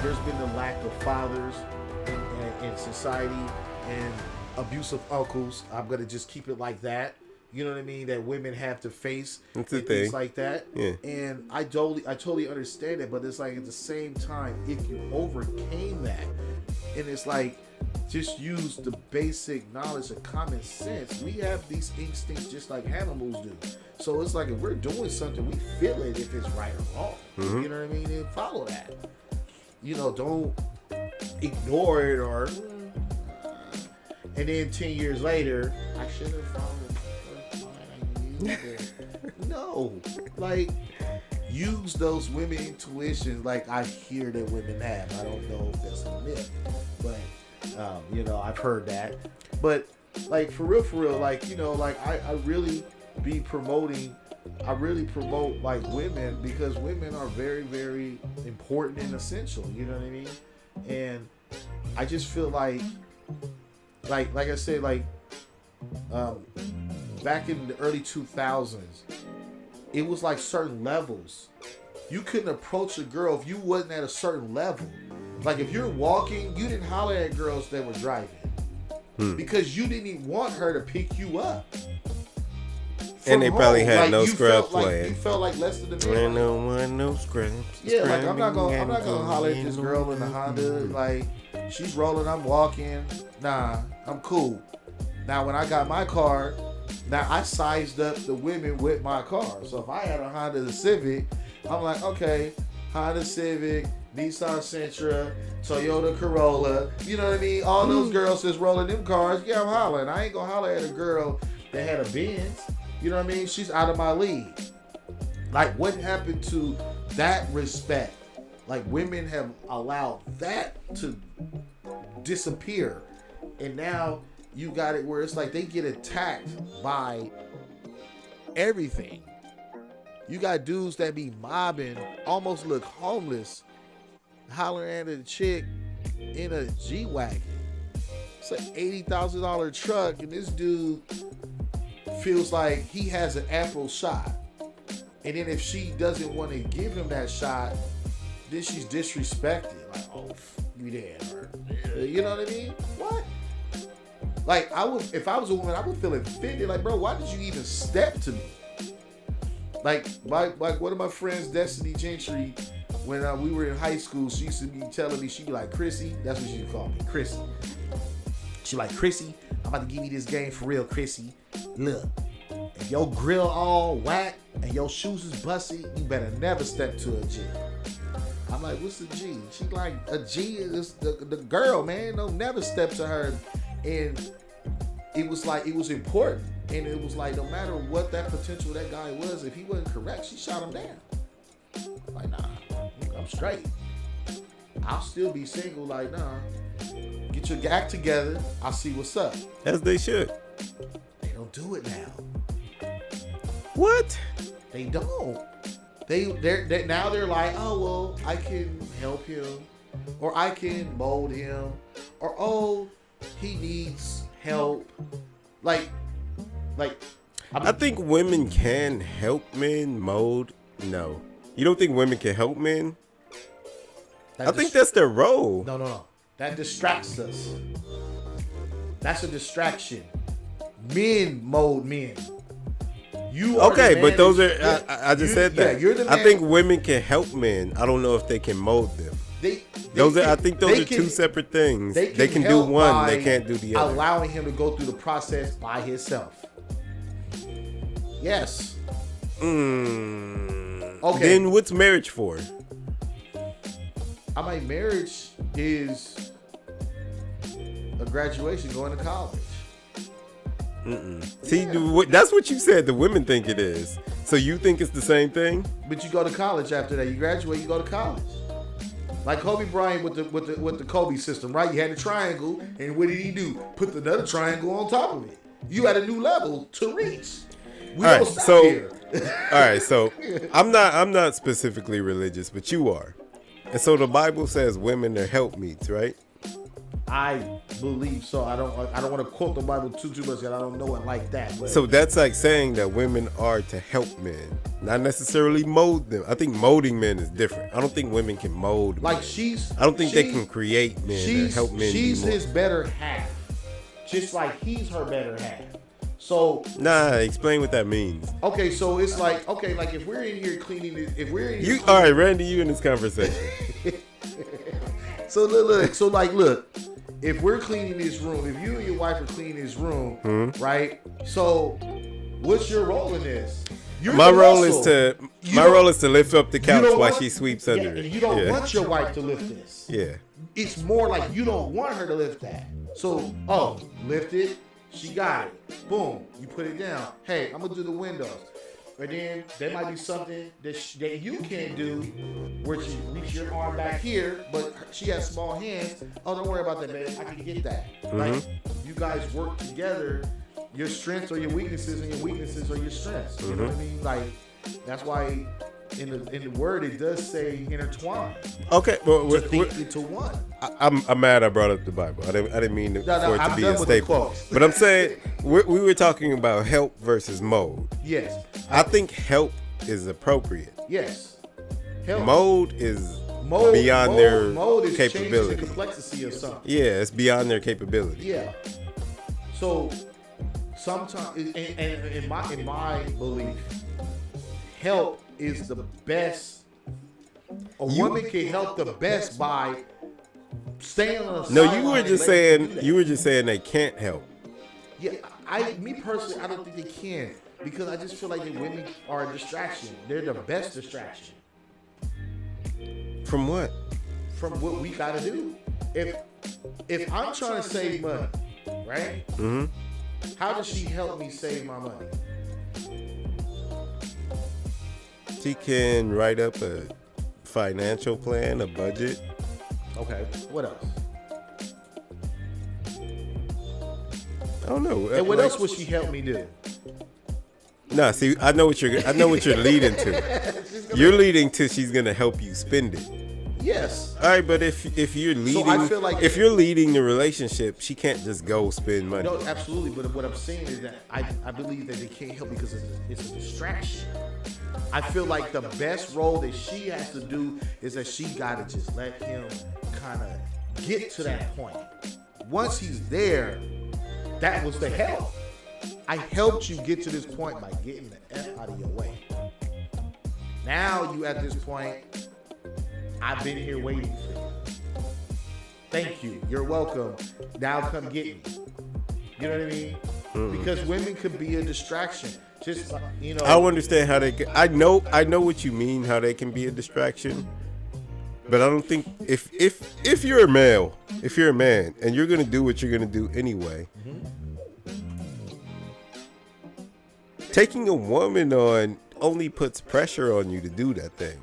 there's been the lack of fathers in society and abusive uncles. I'm gonna just keep it like that. You know what I mean? That women have to face and things like that. Yeah. And I totally understand it, but it's like at the same time, if you overcame that, and it's like just use the basic knowledge of common sense. We have these instincts just like animals do. So it's like if we're doing something, we feel it if it's right or wrong. You know what I mean? And follow that. You know, don't ignore it or. And then 10 years later, I should have followed it. No, like use those women intuitions like I hear that women have. I don't know if that's a myth, but you know, I've heard that. But like for real, like, you know, like I really be promoting. I really promote like women because women are very, very important and essential. You know what I mean? And I just feel like I said, like back in the early 2000s, it was like certain levels. You couldn't approach a girl if you wasn't at a certain level. Like if you're walking, you didn't holler at girls that were driving because you didn't even want her to pick you up. And they probably had like, no scrub like, playing. you felt like less than a man. No scrubs. Yeah, like I'm not gonna holler at this girl in the Honda. Like she's rolling, I'm walking. Nah, I'm cool. Now when I got my car, now I sized up the women with my car. So if I had a Honda Civic, I'm like, okay, Honda Civic, Nissan Sentra, Toyota Corolla. You know what I mean? All those girls that's rolling them cars, yeah, I'm hollering. I ain't gonna holler at a girl that had a Benz. You know what I mean? She's out of my league. Like, what happened to that respect? Like, women have allowed that to disappear. And now you got it where it's like they get attacked by everything. You got dudes that be mobbing, almost look homeless, hollering at a chick in a G-Wagon. It's an $80,000 truck, and this dude feels like he has an ample shot. And then if she doesn't want to give him that shot, then she's disrespected. Like, oh, you there, bro. You know what I mean? What? Like, if I was a woman, I would feel offended. Like, bro, why did you even step to me? Like one of my friends, Destiny Gentry, when we were in high school, she used to be telling me, she'd be like, Chrissy, that's what she would call me, Chrissy. She like, Chrissy, I'm about to give you this game for real, Chrissy. Look, if your grill all whack and your shoes is busted, you better never step to a G. I'm like, what's a G? She like, a G is the girl, man. Don't never step to her. And it was like, it was important. And it was like, no matter what that potential that guy was, if he wasn't correct, she shot him down. Like, nah, I'm straight. I'll still be single. Like, nah, get your act together. I'll see what's up. As they should. They don't do it now. What? They don't. They're now they're like, oh well, I can help him, or I can mold him, or oh, he needs help. Like I think women can help men mold. No, you don't think women can help men? I think that's their role. No. That distracts us. That's a distraction. Men mold men. You are okay, but those are. Yeah, I just said that. Yeah, you're the man. I think women can help men. I don't know if they can mold them. I think those are two separate things. They can do one. They can't do the other. Allowing him to go through the process by himself. Yes. Okay. Then what's marriage for? I mean, marriage is a graduation, going to college. See, that's what you said. The women think it is. So you think it's the same thing? But you go to college after that. You graduate, you go to college. Like Kobe Bryant with the Kobe system, right? You had a triangle, and what did he do? Put another triangle on top of it. You had a new level to reach. We all don't right, stop so here. all right, so I'm not specifically religious, but you are, and so the Bible says women are helpmeets, right? I believe so. I don't want to quote the Bible too much because I don't know it like that. But So that's like saying that women are to help men, not necessarily mold them. I think molding men is different. I don't think women can mold like men. I don't think they can create men and help men. She's his better half, just like he's her better half. So explain what that means. Okay, so it's like like if we're in here cleaning it, if we're in here all right, Randy, you in this conversation. So look, if we're cleaning this room, if you and your wife are cleaning this room, right? So what's your role in this? My role is to lift up the couch while she sweeps under it. And you don't want your wife to lift this. Yeah. It's more like you don't want her to lift that. So, lift it. She got it. Boom. You put it down. Hey, I'm gonna do the windows. But then there might be something that you can't do where she reach your arm back here, but she has small hands. Oh, don't worry about that, babe. I can get that. Like, you guys work together. Your strengths are your weaknesses, and your weaknesses are your strengths. You know what I mean? Like, that's why in the word it does say intertwine. Okay, well, to think into one. I'm mad I brought up the Bible. I didn't mean for it to be a staple. But I'm saying we were talking about help versus mold. Yes. I think help is appropriate. Yes. Help. Mold is beyond their capability. The complexity of something. Yeah, it's beyond their capability. Yeah. So sometimes, and in my belief, help is the best. A woman can help the best by staying on the side. No, you were just saying they can't help. Yeah, me personally, I don't think they can because I just feel like the women are a distraction. They're the best distraction. From what? From what we gotta do. If I'm trying to save money, right? Mm-hmm. How does she help me save my money? She can write up a financial plan, a budget. Okay. What else? I don't know. And what else would she help me do? Nah, see, I know what you're leading to. You're leading to she's gonna help you spend it. Yes. All right, but if you're leading, I feel like if you're leading the relationship, she can't just go spend money. No, absolutely. But what I'm saying is that I believe that they can't help because it's a distraction. I feel like the best role that she has to do is that she gotta just let him kind of get to that point. Once he's there, that was the help. I helped you get to this point by getting the F out of your way. Now you at this point, I've been here waiting for you. Thank you. You're welcome. Now come get me. You know what I mean? Because women could be a distraction. Just like, you know. I don't understand how they. I know what you mean. How they can be a distraction, but I don't think if you're a male, if you're a man, and you're gonna do what you're gonna do anyway. Taking a woman on only puts pressure on you to do that thing.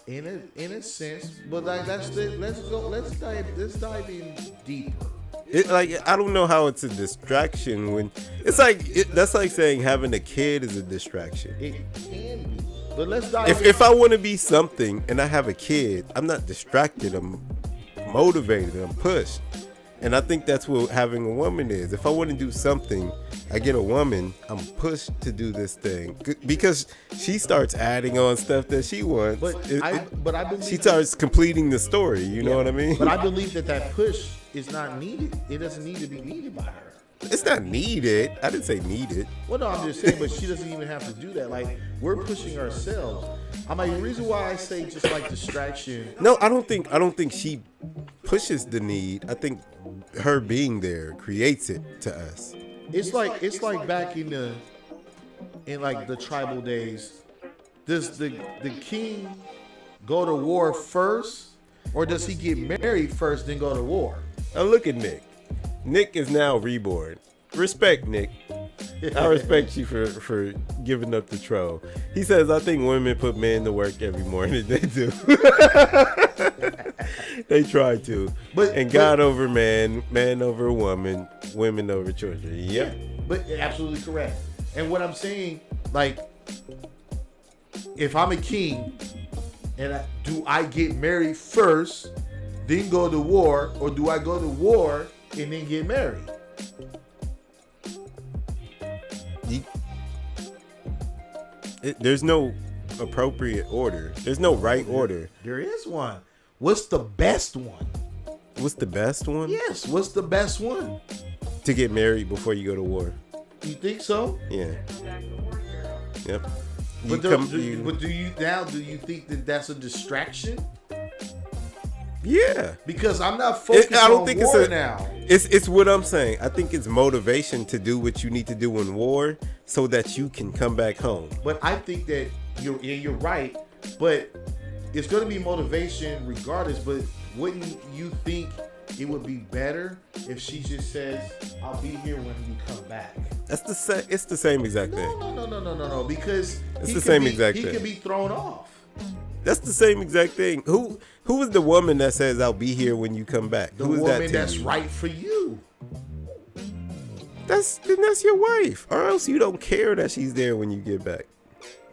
In a sense, but like let's dive in deeper. I don't know how it's a distraction when it's that's like saying having a kid is a distraction. It can be, but let's dive. If I want to be something and I have a kid, I'm not distracted. I'm motivated. I'm pushed. And I think that's what having a woman is. If I want to do something, I get a woman, I'm pushed to do this thing because she starts adding on stuff that she wants. But I believe she starts completing the story. You know what I mean? But I believe that push is not needed. It doesn't need to be needed by her. It's not needed. I didn't say needed. Well, no, I'm just saying, but she doesn't even have to do that. Like, we're pushing ourselves. I'm like, the reason why I say just like distraction. No, I don't think she pushes the need. I think her being there creates it to us. It's like back in like the tribal days. Does the king go to war first, or does he get married first then go to war? Now look at Nick. Nick is now reborn. Respect, Nick. I respect you for giving up the troll. He says, I think women put men to work every morning. They do. They try to. And God over man, man over woman, women over children. Yep. But absolutely correct. And what I'm saying, like, if I'm a king, and do I get married first, then go to war, or do I go to war and then get married. There's no appropriate order. There's no right order. There is one. What's the best one? What's the best one? Yes, what's the best one? To get married before you go to war. You think so? Yeah. Yep. But do you think that that's a distraction? Yeah. Because I'm not focused I don't on think war it's now. It's what I'm saying. I think it's motivation to do what you need to do in war so that you can come back home. But I think that you're right. But it's going to be motivation regardless. But wouldn't you think it would be better if she just says, "I'll be here when you come back"? It's the same exact thing. No. Because it's the same exact thing. He could be thrown off. That's the same exact thing. Who is the woman that says, "I'll be here when you come back"? The Who is woman that to that's you? right for you. That's your wife, or else you don't care that she's there when you get back.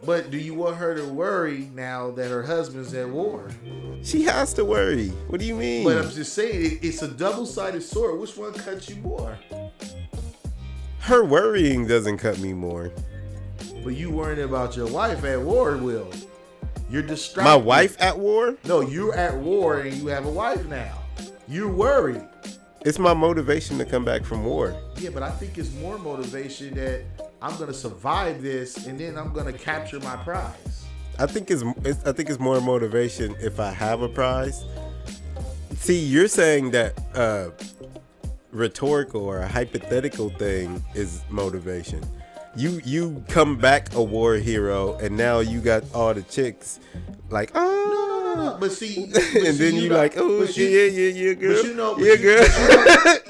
But do you want her to worry now that her husband's at war? She has to worry. What do you mean? But I'm just saying, it's a double-sided sword. Which one cuts you more? Her worrying doesn't cut me more. But you worrying about your wife at war, Will. You're distracted. My wife at war? No, you're at war and you have a wife now. You're worried. It's my motivation to come back from war. Yeah, but I think it's more motivation that I'm going to survive this and then I'm going to capture my prize. I think it's more motivation if I have a prize. See, you're saying that rhetorical or a hypothetical thing is motivation. You come back a war hero and now you got all the chicks like, oh. No. But see, and then you like, oh yeah, girl. But you know, yeah, girl.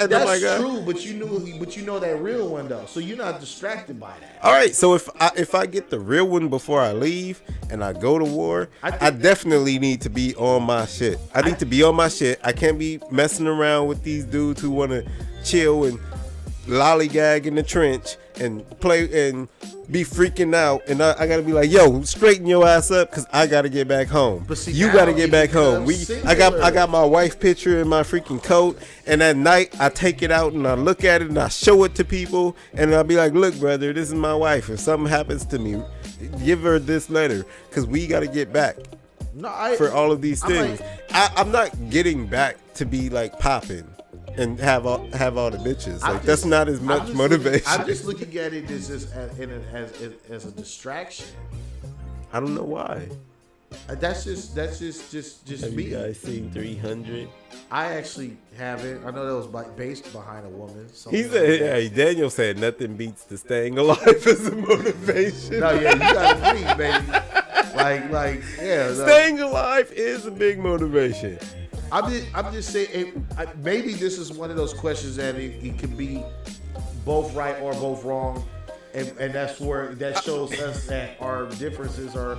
And that's like, true. But you know that real one though, so you're not distracted by that. All right, so if I get the real one before I leave and I go to war, I definitely need to be on my shit. I need to be on my shit. I can't be messing around with these dudes who want to chill and lollygag in the trench and play and be freaking out, and I gotta be like, yo, straighten your ass up because I gotta get back home. But see, you gotta get back home. I got my wife picture in my freaking coat, and at night I take it out and I look at it and I show it to people, and I'll be like, look, brother, this is my wife. If something happens to me, give her this letter because we gotta get back. For all of these things, I'm not getting back to be like popping and have all the bitches. Like that's not as much motivation. I'm just looking at it as as a distraction. I don't know why. That's just Have me. you guys seen 300? I actually haven't. I know that was based behind a woman. He said, "Hey, Daniel said nothing beats the staying alive as a motivation." No, yeah, you gotta agree, baby. Like, yeah. Staying alive is a big motivation. I'm just saying, maybe this is one of those questions that it can be both right or both wrong, and that's where that shows us that our differences are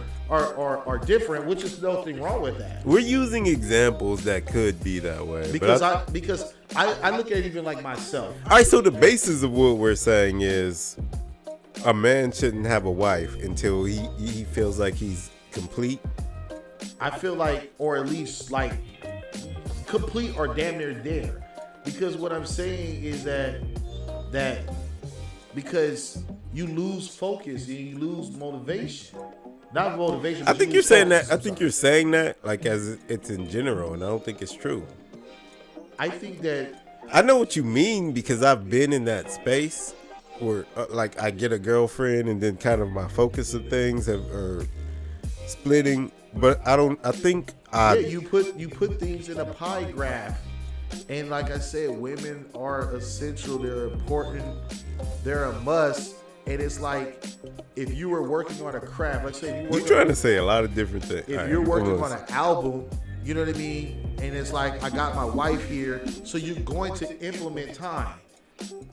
different, which is nothing wrong with that. We're using examples that could be that way because I look at it even like myself. All right, so the basis of what we're saying is a man shouldn't have a wife until he feels like he's complete. I feel like, or at least like complete or damn near there, because what I'm saying is that because you lose focus and you lose motivation. Not motivation. I think you're saying that. I think you're saying that like as it's in general, and I don't think it's true. I think that I know what you mean because I've been in that space where like I get a girlfriend and then kind of my focus of things are splitting. But I think you put things in a pie graph, and like I said, women are essential. They're important. They're a must. And it's like if you were working on a craft, let's say you're trying to say a lot of different things. If you're working on an album, you know what I mean, and it's like I got my wife here, so you're going to implement time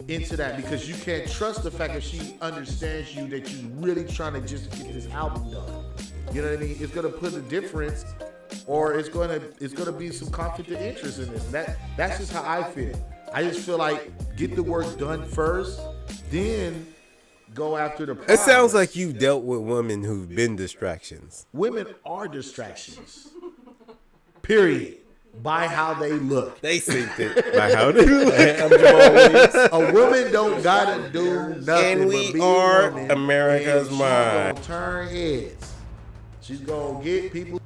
into that because you can't trust the fact that she understands you, that you're really trying to just get this album done. You know what I mean? It's gonna put a difference, or it's gonna be some conflict of interest in this. That's just how I feel. I just feel like get the work done first, then go after the prize. It sounds like you've dealt with women who've been distractions. Women are distractions. Period. by how they look. They synced it by how they look. I'm Jamal Williams. A woman don't gotta do nothing. And we but be are a woman, America's and mind. She's gonna turn heads. She's gonna get people